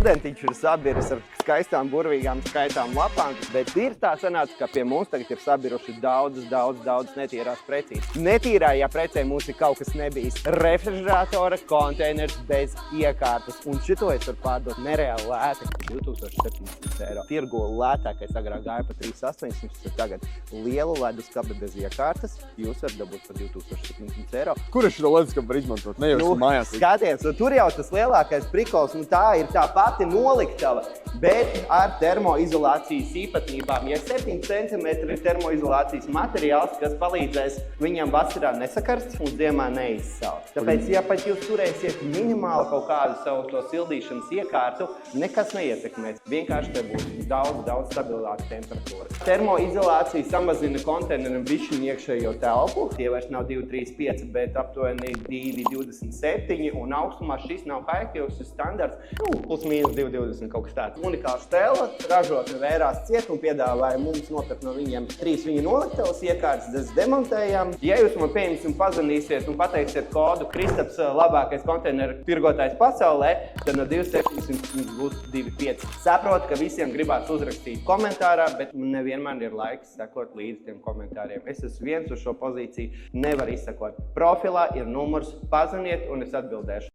studentiņš ir sabiris ar skaistām, burvīgām, skaitām lapām, bet ir tā sanāca, ka pie mums tagad ir sabiruši daudz netīrās precītes. Netīrā, ja precē mums ir kaut kas nebijis. Refrižeratora konteiners bez iekārtas, un šito es varu pārdot nereāli lēti, 2700 eiro. Tirgo lētākais agrāk gāja pa 3800, tagad lielu leduskapi bez iekārtas, jūs varat dabūt par 2700 eiro. Kur es šo leduskapi var izmantot? Ne jau mājās. Skaties, tur jau tas lielākais prikols, tā ir tā pati noliktava, bet ar termoizolācijas īpatnībām. Ja 7 cm ir termoizolācijas materiāls, kas palīdzēs viņam vasarā nesakarst un ziemā neizsalt. Tāpēc, ja pat jūs turēsiet minimāli kaut kādu savu to sildīšanas iekārtu, nekas neietekmēs. Vienkārši te būs daudz stabilāka temperatūra. Termoizolācija samazina konteineram bišķiņu iekšējo telpu. Tie vairs nav 2,35, bet aptuveni 2,27, un augstumā šis nav kaitījums, šis standarts, plus mīnus 2,20 kaut kas tāds. Unikāla stela, ražotne vērās ciet un piedāvāja mums nopirkt no viņiem 3 viņa noliktavas iekārtas, demontējām. Ja jūs man pieņemsim pazvanīsiet un pateiksiet kodu Kristaps labākais konteineru tirgotājs pasaulē, tad no 2,700 būs 2,5. Saprotu, ka visiem gribās uzrakstīt komentārā, bet nevienmēr ir laiks sekot līdz tiem komentāriem. Es esmu viens uz šo pozīciju, nevar izsekot. Profilā ir numurs, pazvaniet un es atbildēšu.